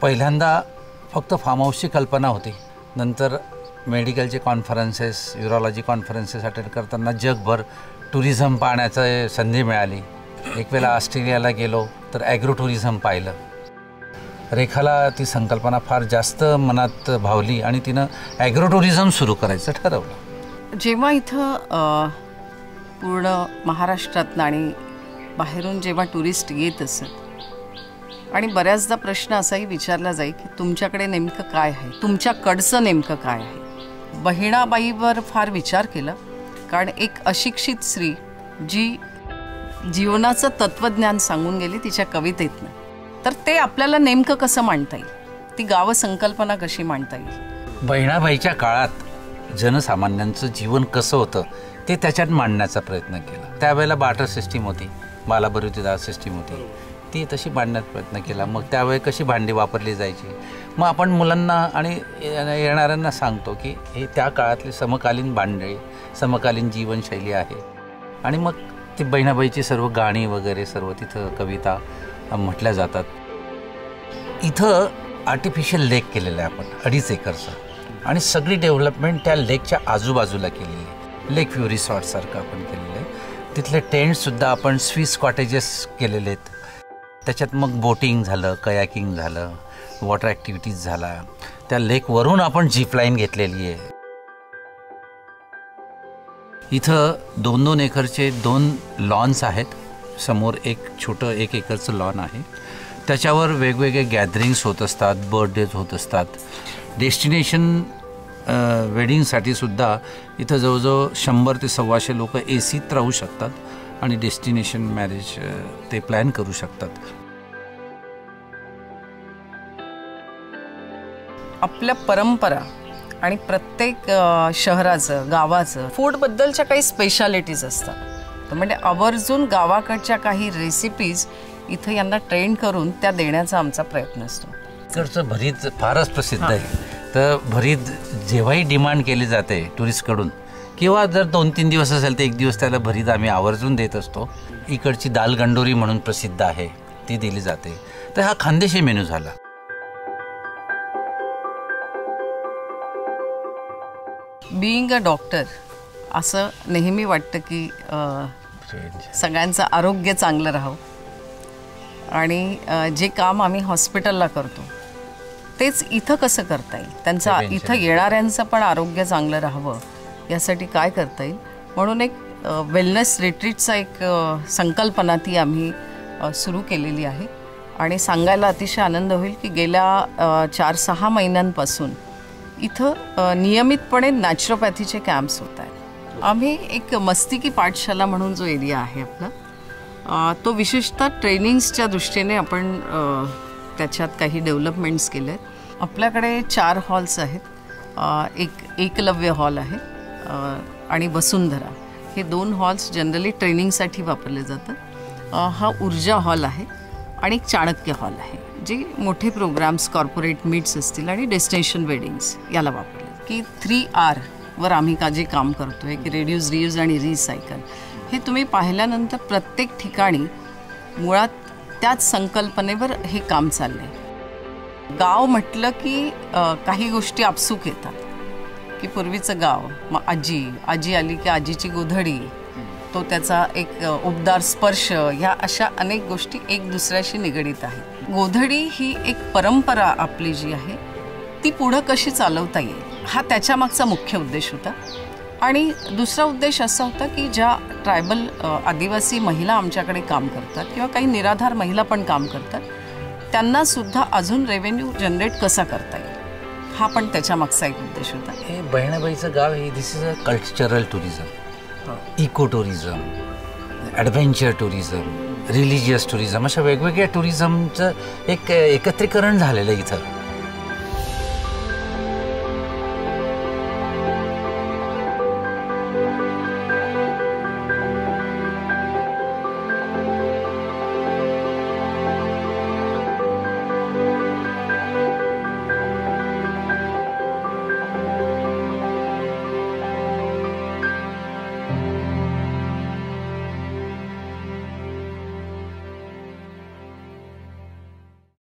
पहिल्यांदा फक्त फार्म हाऊसची कल्पना होती, नंतर मेडिकलचे कॉन्फरन्सेस, युरोलॉजी कॉन्फरन्सेस अटेंड करताना जगभर टुरिझम पाहण्याची संधी मिळाली. एक वेळेला ऑस्ट्रेलियाला गेलो तर ॲग्रो टुरिझम पाहिलं. रेखाला ती संकल्पना फार जास्त मनात भावली आणि तिनं ॲग्रो टुरिझम सुरू करायचं ठरवलं. जेव्हा इथं पूर्ण महाराष्ट्रातनं आणि बाहेरून जेव्हा टुरिस्ट येत असत आणि बऱ्याचदा प्रश्न असाही विचारला जाईल की तुमच्याकडे नेमकं काय आहे, तुमच्याकडचं नेमकं काय आहे. बहिणाबाईवर फार विचार केला, कारण एक अशिक्षित स्त्री जी जीवनाचं तत्त्वज्ञान सांगून गेली तिच्या कवितेतनं, तर ते आपल्याला नेमकं कसं मांडता येईल, ती गाव संकल्पना कशी मांडता येईल. बहिणाबाईच्या काळात जनसामान्यांचं जीवन कसं होतं ते त्याच्यात मांडण्याचा प्रयत्न केला. त्यावेळेला बार्टर सिस्टीम होती, बालाबरुतीदार सिस्टीम होती, ती तशी मांडण्याचा प्रयत्न केला. मग त्यावेळी कशी भांडी वापरली जायची, मग आपण मुलांना आणि येणाऱ्यांना सांगतो की हे त्या काळातली समकालीन भांडे, समकालीन जीवनशैली आहे. आणि मग ती बहिणाबाईची सर्व गाणी वगैरे सर्व तिथं कविता म्हटल्या जातात. इथं आर्टिफिशियल लेक केलेलं आहे आपण 2.5 एकरचा, आणि सगळी डेव्हलपमेंट त्या लेकच्या आजूबाजूला केलेली आहे. लेक व्ह्यू रिसॉर्टसारखं आपण केलेलं आहे. तिथले टेंट्ससुद्धा आपण स्विस कॉटेजेस केलेले आहेत. त्याच्यात मग बोटिंग झालं, कयाकिंग झालं, वॉटर ॲक्टिव्हिटीज झाला. त्या लेकवरून आपण जीप लाईन घेतलेली आहे. इथं 2-2 एकरचे 2 लॉन्स आहेत. समोर एक छोटं 1 एकरचं लॉन आहे. त्याच्यावर वेगवेगळे गॅदरिंग्स होत असतात, बर्थडेज होत असतात. डेस्टिनेशन वेडिंगसाठी सुद्धा इथं जवळजवळ 100 ते 125 लोक एसीत राहू शकतात आणि डेस्टिनेशन मॅरेज ते प्लॅन करू शकतात. आपल्या परंपरा आणि प्रत्येक शहराचं, गावाचं फूडबद्दलच्या काही स्पेशालिटीज असतात. म्हणजे आवर्जून गावाकडच्या काही रेसिपीज इथं यांना ट्रेन करून त्या देण्याचा आमचा प्रयत्न असतो. इकडचं भरीत फारच प्रसिद्ध आहे. तर भरीत जेव्हाही डिमांड केली जाते टुरिस्टकडून, किंवा जर 2-3 दिवस असेल तर 1 दिवस त्याला भरीत आम्ही आवर्जून देत असतो. इकडची दाल गंडोरी म्हणून प्रसिद्ध आहे, ती दिली जाते. तर हा खानदेशी मेनू झाला. बीइंग अ डॉक्टर असं नेहमी वाटतं की सगळ्यांचं आरोग्य चांगलं राहावं, आणि जे काम आम्ही हॉस्पिटलला करतो तेच इथं कसं करता येईल, त्यांचं इथं येणाऱ्यांचं पण आरोग्य चांगलं राहावं यासाठी काय करता येईल. म्हणून एक वेलनेस रिट्रीटचा एक संकल्पना ती आम्ही सुरू केलेली आहे. आणि सांगायला अतिशय आनंद होईल की गेल्या 4-6 महिन्यांपासून इथं नियमितपणे नॅचरोपॅथीचे कॅम्प्स होत आहेत. आम्ही एक मस्तिकी पाठशाला म्हणून जो एरिया आहे आपला, तो विशेषतः ट्रेनिंग्सच्या दृष्टीने आपण त्याच्यात काही डेव्हलपमेंट्स केले आहेत. आपल्याकडे 4 हॉल्स आहेत. एक एकलव्य हॉल आहे आणि वसुंधरा, हे 2 हॉल्स जनरली ट्रेनिंगसाठी वापरले जातात. हा ऊर्जा हॉल आहे आणि एक चाणक्य हॉल आहे, जे मोठे प्रोग्राम्स, कॉर्पोरेट मीट्स असतील आणि डेस्टिनेशन वेडिंग्स याला वापरले. की 3R वर आम्ही जे काम करतो आहे की रिड्यूस, रियूज आणि रिसायकल, हे तुम्ही पाहिल्यानंतर प्रत्येक ठिकाणी मुळात त्याच संकल्पनेवर हे काम चाललं आहे. गाव म्हटलं की काही गोष्टी आपसूक येतात, की पूर्वीचं गाव, मग आजी आली की आजीची गोधडी, तो त्याचा एक उबदार स्पर्श, ह्या अशा अनेक गोष्टी एक दुसऱ्याशी निगडीत आहेत. गोधडी ही एक परंपरा आपली जी आहे ती पुढं कशी चालवता येईल, हा त्याच्या मागचा मुख्य उद्देश होता. आणि दुसरा उद्देश असा होता की ज्या ट्रायबल आदिवासी महिला आमच्याकडे काम करतात किंवा काही निराधार महिला पण काम करतात, त्यांनासुद्धा अजून रेव्हेन्यू जनरेट कसा करता येईल, हा पण त्याच्या मागचा एक उद्देश होता. हे बहिणाबाईचं गाव हे this is a cultural tourism, eco tourism, adventure tourism, religious tourism, अशा वेगवेगळ्या टुरिझमचं एक एकत्रीकरण झालेलं इथं.